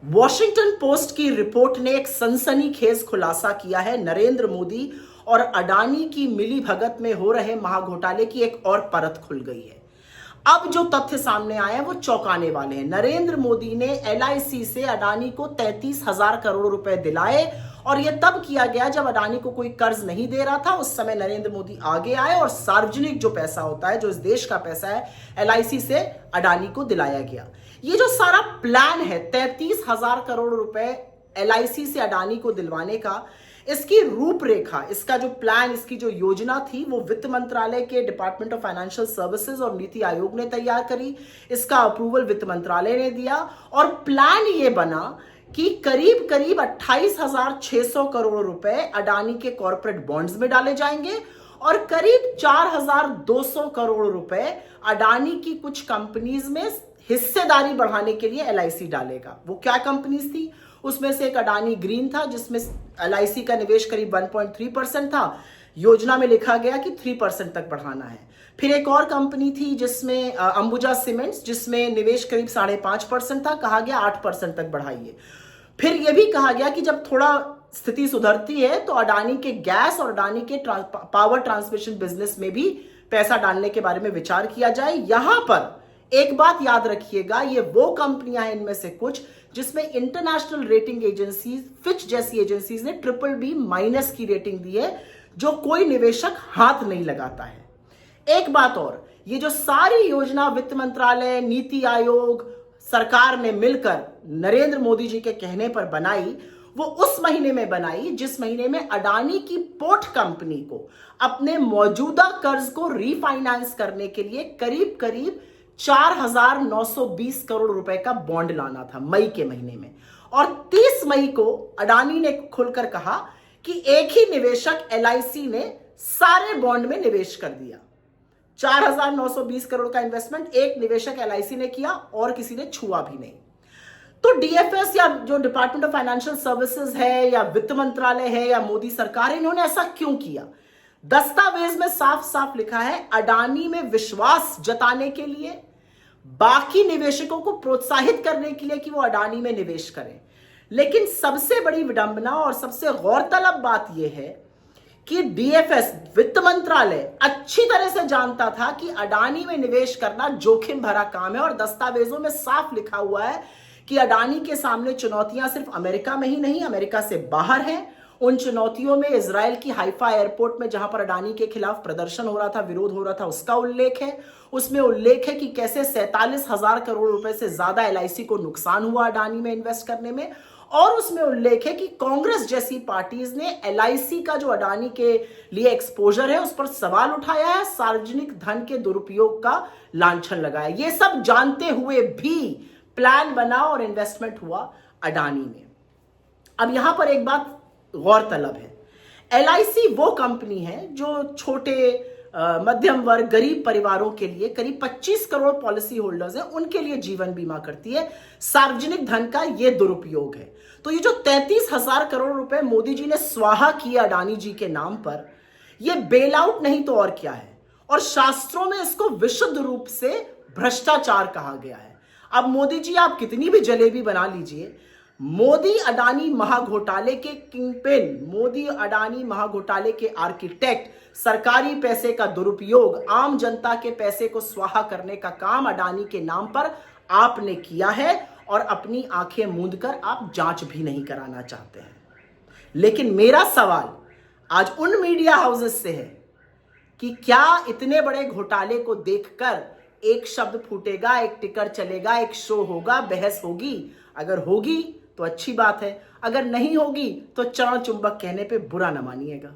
Washington post की report ने एक सनसनीखेज खुलासा किया है। नरेंद्र मोदी और अडानी की मिलीभगत में हो रहे महाघोटाले की एक और परत खुल गई है। अब जो तथ्य सामने आए हैं वो चौंकाने वाले हैं। नरेंद्र मोदी ने एलआईसी से अडानी को 33,000 करोड़ रुपए दिलाए और यह तब किया गया जब अडानी को कोई कर्ज नहीं दे रहा था। उस समय नरेंद्र मोदी आगे आए और सार्वजनिक जो पैसा होता है, जो इस देश का पैसा है, एलआईसी से अडानी को दिलाया गया। ये जो सारा प्लान है 33,000 करोड़ रुपए एलआईसी से अडानी को दिलवाने का, इसकी रूपरेखा, इसका जो प्लान, इसकी जो योजना थी वो वित्त मंत्रालय के डिपार्टमेंट ऑफ फाइनेंशियल सर्विसेज और नीति आयोग ने तैयार करी। इसका अप्रूवल वित्त मंत्रालय ने दिया और प्लान ये बना कि करीब करीब 28,600 करोड़ रुपए अडानी के कॉर्पोरेट बॉन्ड्स में डाले जाएंगे और करीब 4,200 करोड़ रुपए अडानी की कुछ कंपनीज में हिस्सेदारी बढ़ाने के लिए एलआईसी डालेगा। वो क्या कंपनीज थी? उसमें से एक अडानी ग्रीन था जिसमें एलआईसी का निवेश करीब 1.3% था। योजना में लिखा गया कि 3% तक बढ़ाना है। फिर एक और कंपनी थी जिसमें अंबुजा सीमेंट्स, जिसमें निवेश करीब 5.5% था। कहा गया 8% तक बढ़ाइए। फिर यह भी कहा गया कि जब थोड़ा स्थिति सुधरती है तो अडानी के गैस और अडानी के पावर ट्रांसमिशन बिजनेस में भी पैसा डालने के बारे में विचार किया जाए। यहां पर एक बात याद रखिएगा, ये वो कंपनियां हैं इनमें से कुछ जिसमें इंटरनेशनल रेटिंग एजेंसीज, फिच जैसी एजेंसीज ने BBB- की रेटिंग दी है, जो कोई निवेशक हाथ नहीं लगाता है। एक बात और, ये जो सारी योजना वित्त मंत्रालय, नीति आयोग, सरकार ने मिलकर नरेंद्र मोदी जी के कहने पर बनाई, वो उस महीने में बनाई जिस महीने में अडानी की पोर्ट कंपनी को अपने मौजूदा कर्ज को रीफाइनेंस करने के लिए करीब करीब 4,920 करोड़ रुपए का बॉन्ड लाना था, मई के महीने में। और 30 मई को अडानी ने खुलकर कहा कि एक ही निवेशक एलआईसी ने सारे बॉन्ड में निवेश कर दिया। 4,920 करोड़ का इन्वेस्टमेंट एक निवेशक एलआईसी ने किया और किसी ने छुआ भी नहीं। तो डीएफएस या जो डिपार्टमेंट ऑफ फाइनेंशियल सर्विसेज है या वित्त मंत्रालय है या मोदी सरकार है, इन्होंने ऐसा क्यों किया? दस्तावेज में साफ साफ लिखा है, अडानी में विश्वास जताने के लिए, बाकी निवेशकों को प्रोत्साहित करने के लिए कि वो अडानी में निवेश करें। लेकिन सबसे बड़ी विडंबना और सबसे गौरतलब बात यह है कि डीएफएस, वित्त मंत्रालय, अच्छी तरह से जानता था कि अडानी में निवेश करना जोखिम भरा काम है और दस्तावेजों में साफ लिखा हुआ है कि अडानी के सामने चुनौतियां सिर्फ अमेरिका में ही नहीं, अमेरिका से बाहर हैं। उन चुनौतियों में इजराइल की हाइफा एयरपोर्ट में जहां पर अडानी के खिलाफ प्रदर्शन हो रहा था, विरोध हो रहा था, उसका उल्लेख है। उसमें उल्लेख है कि कैसे 47,000 करोड़ रुपए से ज्यादा एलआईसी को नुकसान हुआ अडानी में इन्वेस्ट करने में। और उसमें उल्लेख है कि कांग्रेस जैसी पार्टीज ने एलआईसी का जो अडानी के लिए एक्सपोजर है उस पर सवाल उठाया है, सार्वजनिक धन के दुरुपयोग का लांछन लगाया। ये सब जानते हुए भी प्लान बना और इन्वेस्टमेंट हुआ अडानी में। अब यहां पर एक बात गौरतलब है, एलआईसी वो कंपनी है जो छोटे मध्यम वर्ग, गरीब परिवारों के लिए, करीब 25 करोड़ पॉलिसी होल्डर्स हैं, उनके लिए जीवन बीमा करती है। सार्वजनिक धन का यह दुरुपयोग है। तो ये जो 33,000 करोड़ रुपए मोदी जी ने स्वाहा किया अडानी जी के नाम पर, यह बेल आउट नहीं तो और क्या है। और शास्त्रों में इसको विशुद्ध रूप से भ्रष्टाचार कहा गया है। अब मोदी जी आप कितनी भी जलेबी बना लीजिए, मोदी अडानी महाघोटाले के किंगपिन, मोदी अडानी महाघोटाले के आर्किटेक्ट, सरकारी पैसे का दुरुपयोग, आम जनता के पैसे को स्वाहा करने का काम अडानी के नाम पर आपने किया है और अपनी आंखें मूंदकर आप जांच भी नहीं कराना चाहते हैं। लेकिन मेरा सवाल आज उन मीडिया हाउसेस से है कि क्या इतने बड़े घोटाले को देखकर एक शब्द फूटेगा, एक टिकर चलेगा, एक शो होगा, बहस होगी? अगर होगी तो अच्छी बात है, अगर नहीं होगी तो चरण चुंबक कहने पे बुरा न मानिएगा।